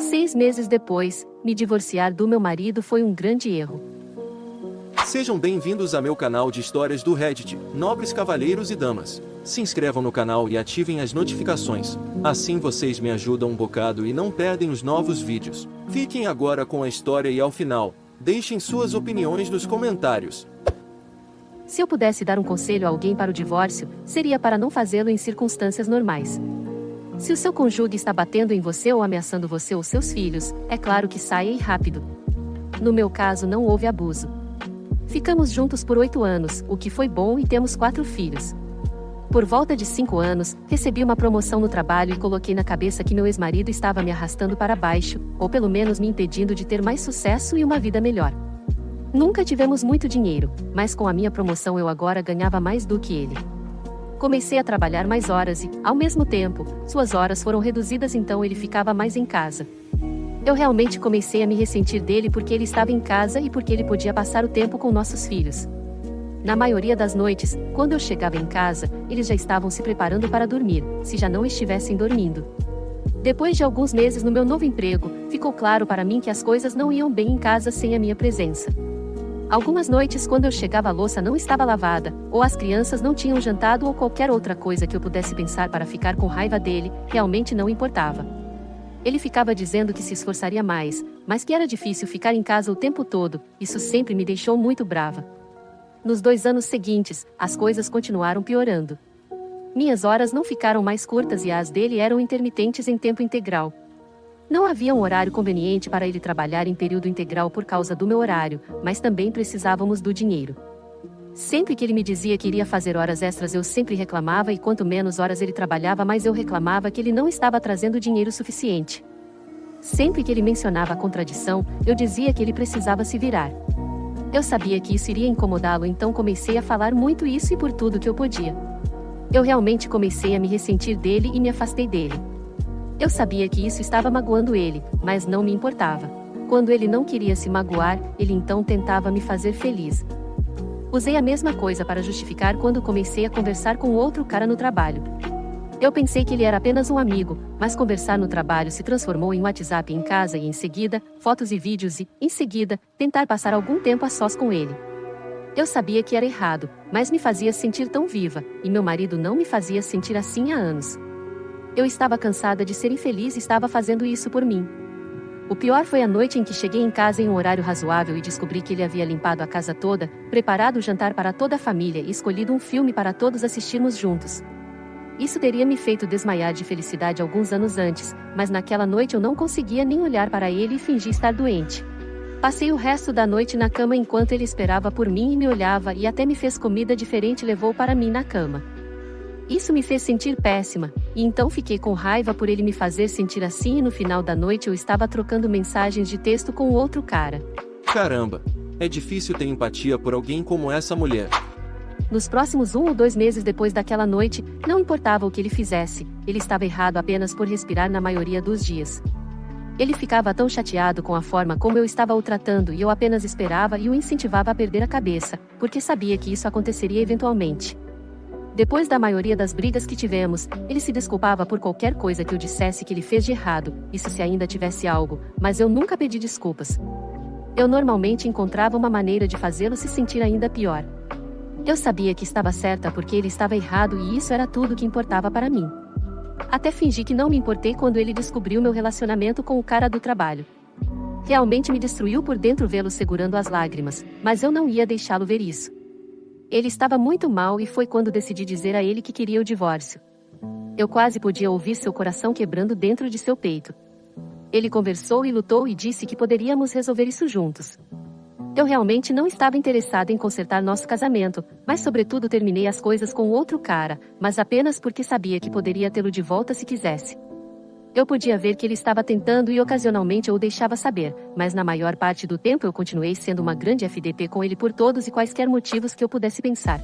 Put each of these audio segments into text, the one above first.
6 meses depois, me divorciar do meu marido foi um grande erro. Sejam bem-vindos a meu canal de histórias do Reddit, nobres cavalheiros e damas. Se inscrevam no canal e ativem as notificações. Assim vocês me ajudam um bocado e não perdem os novos vídeos. Fiquem agora com a história e ao final, deixem suas opiniões nos comentários. Se eu pudesse dar um conselho a alguém para o divórcio, seria para não fazê-lo em circunstâncias normais. Se o seu cônjuge está batendo em você ou ameaçando você ou seus filhos, é claro que saia e rápido. No meu caso não houve abuso. Ficamos juntos por 8 anos, o que foi bom, e temos 4 filhos. Por volta de 5 anos, recebi uma promoção no trabalho e coloquei na cabeça que meu ex-marido estava me arrastando para baixo, ou pelo menos me impedindo de ter mais sucesso e uma vida melhor. Nunca tivemos muito dinheiro, mas com a minha promoção eu agora ganhava mais do que ele. Comecei a trabalhar mais horas e, ao mesmo tempo, suas horas foram reduzidas, então ele ficava mais em casa. Eu realmente comecei a me ressentir dele porque ele estava em casa e porque ele podia passar o tempo com nossos filhos. Na maioria das noites, quando eu chegava em casa, eles já estavam se preparando para dormir, se já não estivessem dormindo. Depois de alguns meses no meu novo emprego, ficou claro para mim que as coisas não iam bem em casa sem a minha presença. Algumas noites, quando eu chegava, a louça não estava lavada, ou as crianças não tinham jantado, ou qualquer outra coisa que eu pudesse pensar para ficar com raiva dele, realmente não importava. Ele ficava dizendo que se esforçaria mais, mas que era difícil ficar em casa o tempo todo. Isso sempre me deixou muito brava. Nos 2 anos seguintes, as coisas continuaram piorando. Minhas horas não ficaram mais curtas e as dele eram intermitentes em tempo integral. Não havia um horário conveniente para ele trabalhar em período integral por causa do meu horário, mas também precisávamos do dinheiro. Sempre que ele me dizia que iria fazer horas extras, eu sempre reclamava, e quanto menos horas ele trabalhava, mais eu reclamava que ele não estava trazendo dinheiro suficiente. Sempre que ele mencionava a contradição, eu dizia que ele precisava se virar. Eu sabia que isso iria incomodá-lo, então comecei a falar muito isso e por tudo que eu podia. Eu realmente comecei a me ressentir dele e me afastei dele. Eu sabia que isso estava magoando ele, mas não me importava. Quando ele não queria se magoar, ele então tentava me fazer feliz. Usei a mesma coisa para justificar quando comecei a conversar com outro cara no trabalho. Eu pensei que ele era apenas um amigo, mas conversar no trabalho se transformou em WhatsApp em casa e em seguida, fotos e vídeos e, em seguida, tentar passar algum tempo a sós com ele. Eu sabia que era errado, mas me fazia sentir tão viva, e meu marido não me fazia sentir assim há anos. Eu estava cansada de ser infeliz e estava fazendo isso por mim. O pior foi a noite em que cheguei em casa em um horário razoável e descobri que ele havia limpado a casa toda, preparado o jantar para toda a família e escolhido um filme para todos assistirmos juntos. Isso teria me feito desmaiar de felicidade alguns anos antes, mas naquela noite eu não conseguia nem olhar para ele e fingi estar doente. Passei o resto da noite na cama enquanto ele esperava por mim e me olhava, e até me fez comida diferente e levou para mim na cama. Isso me fez sentir péssima, e então fiquei com raiva por ele me fazer sentir assim, e no final da noite eu estava trocando mensagens de texto com outro cara. Caramba, é difícil ter empatia por alguém como essa mulher. Nos próximos 1 ou 2 meses depois daquela noite, não importava o que ele fizesse, ele estava errado apenas por respirar na maioria dos dias. Ele ficava tão chateado com a forma como eu estava o tratando e eu apenas esperava e o incentivava a perder a cabeça, porque sabia que isso aconteceria eventualmente. Depois da maioria das brigas que tivemos, ele se desculpava por qualquer coisa que eu dissesse que ele fez de errado, isso se ainda tivesse algo, mas eu nunca pedi desculpas. Eu normalmente encontrava uma maneira de fazê-lo se sentir ainda pior. Eu sabia que estava certa porque ele estava errado e isso era tudo que importava para mim. Até fingi que não me importei quando ele descobriu meu relacionamento com o cara do trabalho. Realmente me destruiu por dentro vê-lo segurando as lágrimas, mas eu não ia deixá-lo ver isso. Ele estava muito mal e foi quando decidi dizer a ele que queria o divórcio. Eu quase podia ouvir seu coração quebrando dentro de seu peito. Ele conversou e lutou e disse que poderíamos resolver isso juntos. Eu realmente não estava interessada em consertar nosso casamento, mas sobretudo terminei as coisas com outro cara, mas apenas porque sabia que poderia tê-lo de volta se quisesse. Eu podia ver que ele estava tentando e ocasionalmente eu o deixava saber, mas na maior parte do tempo eu continuei sendo uma grande FDP com ele por todos e quaisquer motivos que eu pudesse pensar.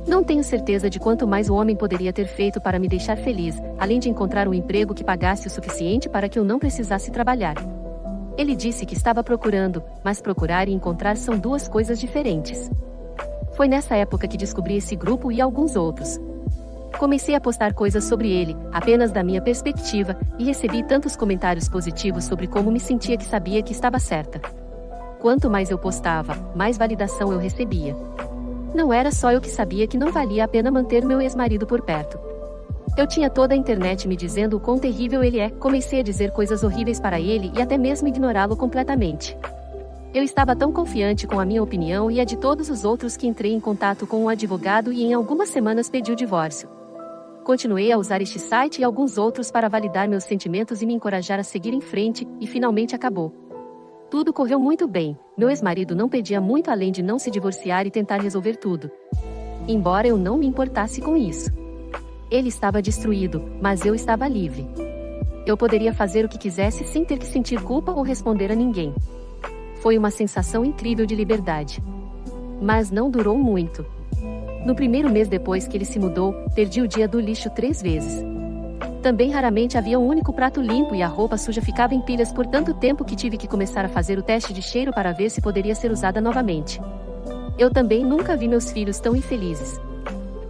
Não tenho certeza de quanto mais o homem poderia ter feito para me deixar feliz, além de encontrar um emprego que pagasse o suficiente para que eu não precisasse trabalhar. Ele disse que estava procurando, mas procurar e encontrar são 2 coisas diferentes. Foi nessa época que descobri esse grupo e alguns outros. Comecei a postar coisas sobre ele, apenas da minha perspectiva, e recebi tantos comentários positivos sobre como me sentia que sabia que estava certa. Quanto mais eu postava, mais validação eu recebia. Não era só eu que sabia que não valia a pena manter meu ex-marido por perto. Eu tinha toda a internet me dizendo o quão terrível ele é, comecei a dizer coisas horríveis para ele e até mesmo ignorá-lo completamente. Eu estava tão confiante com a minha opinião e a de todos os outros que entrei em contato com um advogado e em algumas semanas pedi o divórcio. Continuei a usar este site e alguns outros para validar meus sentimentos e me encorajar a seguir em frente, e finalmente acabou. Tudo correu muito bem, meu ex-marido não pedia muito além de não se divorciar e tentar resolver tudo. Embora eu não me importasse com isso. Ele estava destruído, mas eu estava livre. Eu poderia fazer o que quisesse sem ter que sentir culpa ou responder a ninguém. Foi uma sensação incrível de liberdade. Mas não durou muito. No primeiro mês depois que ele se mudou, perdi o dia do lixo 3 vezes. Também raramente havia um único prato limpo e a roupa suja ficava em pilhas por tanto tempo que tive que começar a fazer o teste de cheiro para ver se poderia ser usada novamente. Eu também nunca vi meus filhos tão infelizes.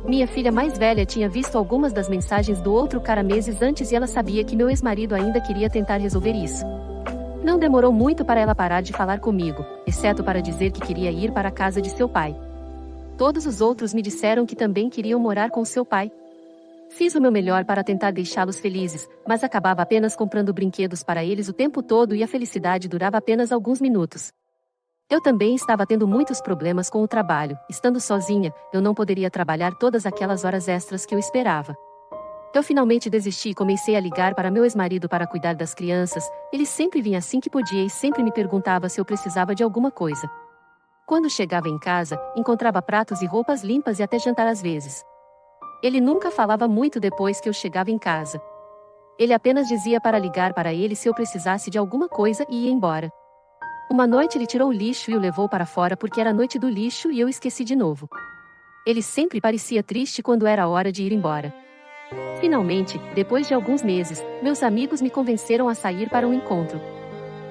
Minha filha mais velha tinha visto algumas das mensagens do outro cara meses antes e ela sabia que meu ex-marido ainda queria tentar resolver isso. Não demorou muito para ela parar de falar comigo, exceto para dizer que queria ir para a casa de seu pai. Todos os outros me disseram que também queriam morar com seu pai. Fiz o meu melhor para tentar deixá-los felizes, mas acabava apenas comprando brinquedos para eles o tempo todo e a felicidade durava apenas alguns minutos. Eu também estava tendo muitos problemas com o trabalho. Estando sozinha, eu não poderia trabalhar todas aquelas horas extras que eu esperava. Eu finalmente desisti e comecei a ligar para meu ex-marido para cuidar das crianças. Ele sempre vinha assim que podia e sempre me perguntava se eu precisava de alguma coisa. Quando chegava em casa, encontrava pratos e roupas limpas e até jantar às vezes. Ele nunca falava muito depois que eu chegava em casa. Ele apenas dizia para ligar para ele se eu precisasse de alguma coisa e ia embora. Uma noite ele tirou o lixo e o levou para fora porque era noite do lixo e eu esqueci de novo. Ele sempre parecia triste quando era a hora de ir embora. Finalmente, depois de alguns meses, meus amigos me convenceram a sair para um encontro.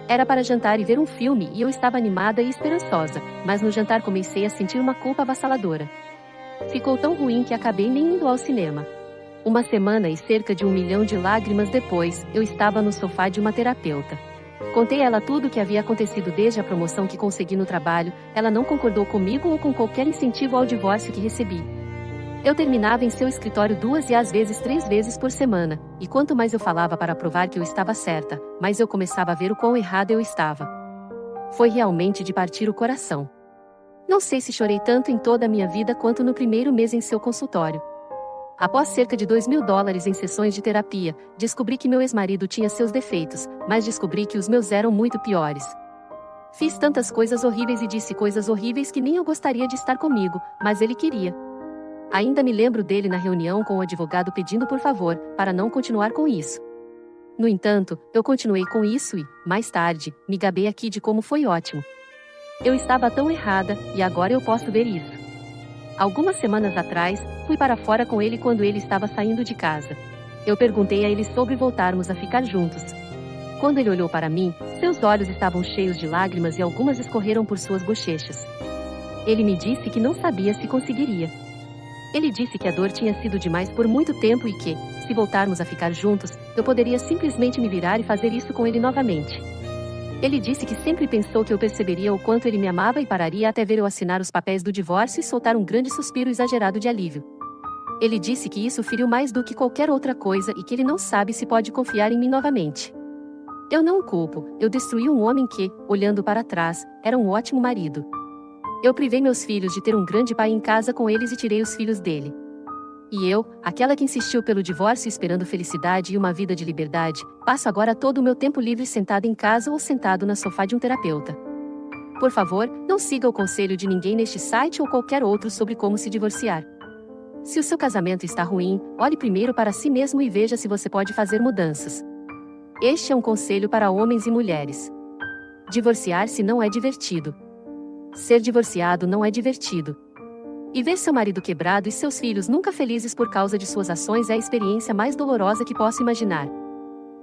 Era para jantar e ver um filme e eu estava animada e esperançosa, mas no jantar comecei a sentir uma culpa avassaladora. Ficou tão ruim que acabei nem indo ao cinema. Uma semana e cerca de 1 milhão de lágrimas depois, eu estava no sofá de uma terapeuta. Contei a ela tudo o que havia acontecido desde a promoção que consegui no trabalho, ela não concordou comigo ou com qualquer incentivo ao divórcio que recebi. Eu terminava em seu escritório 2 e às vezes 3 vezes por semana, e quanto mais eu falava para provar que eu estava certa, mais eu começava a ver o quão errada eu estava. Foi realmente de partir o coração. Não sei se chorei tanto em toda a minha vida quanto no primeiro mês em seu consultório. Após cerca de $2.000 em sessões de terapia, descobri que meu ex-marido tinha seus defeitos, mas descobri que os meus eram muito piores. Fiz tantas coisas horríveis e disse coisas horríveis que nem eu gostaria de estar comigo, mas ele queria. Ainda me lembro dele na reunião com o advogado pedindo por favor, para não continuar com isso. No entanto, eu continuei com isso e, mais tarde, me gabei aqui de como foi ótimo. Eu estava tão errada, e agora eu posso ver isso. Algumas semanas atrás, fui para fora com ele quando ele estava saindo de casa. Eu perguntei a ele sobre voltarmos a ficar juntos. Quando ele olhou para mim, seus olhos estavam cheios de lágrimas e algumas escorreram por suas bochechas. Ele me disse que não sabia se conseguiria. Ele disse que a dor tinha sido demais por muito tempo e que, se voltarmos a ficar juntos, eu poderia simplesmente me virar e fazer isso com ele novamente. Ele disse que sempre pensou que eu perceberia o quanto ele me amava e pararia até ver eu assinar os papéis do divórcio e soltar um grande suspiro exagerado de alívio. Ele disse que isso feriu mais do que qualquer outra coisa e que ele não sabe se pode confiar em mim novamente. Eu não o culpo, eu destruí um homem que, olhando para trás, era um ótimo marido. Eu privei meus filhos de ter um grande pai em casa com eles e tirei os filhos dele. E eu, aquela que insistiu pelo divórcio esperando felicidade e uma vida de liberdade, passo agora todo o meu tempo livre sentada em casa ou sentado na sofá de um terapeuta. Por favor, não siga o conselho de ninguém neste site ou qualquer outro sobre como se divorciar. Se o seu casamento está ruim, olhe primeiro para si mesmo e veja se você pode fazer mudanças. Este é um conselho para homens e mulheres. Divorciar-se não é divertido. Ser divorciado não é divertido. E ver seu marido quebrado e seus filhos nunca felizes por causa de suas ações é a experiência mais dolorosa que posso imaginar.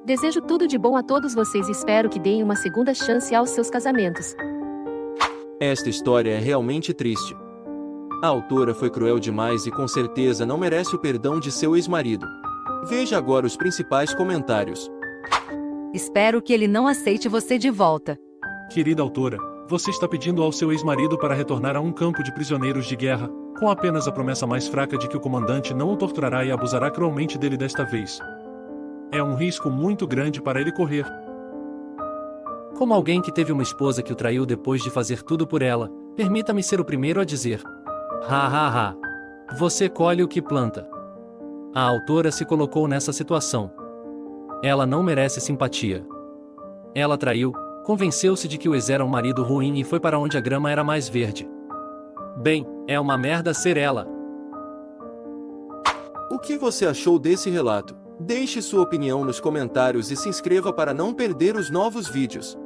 Desejo tudo de bom a todos vocês e espero que deem uma segunda chance aos seus casamentos. Esta história é realmente triste. A autora foi cruel demais e com certeza não merece o perdão de seu ex-marido. Veja agora os principais comentários. Espero que ele não aceite você de volta. Querida autora, você está pedindo ao seu ex-marido para retornar a um campo de prisioneiros de guerra, com apenas a promessa mais fraca de que o comandante não o torturará e abusará cruelmente dele desta vez. É um risco muito grande para ele correr. Como alguém que teve uma esposa que o traiu depois de fazer tudo por ela, permita-me ser o primeiro a dizer: ha ha ha. Você colhe o que planta. A autora se colocou nessa situação. Ela não merece simpatia. Ela traiu, convenceu-se de que o ex era um marido ruim e foi para onde a grama era mais verde. Bem, é uma merda ser ela. O que você achou desse relato? Deixe sua opinião nos comentários e se inscreva para não perder os novos vídeos.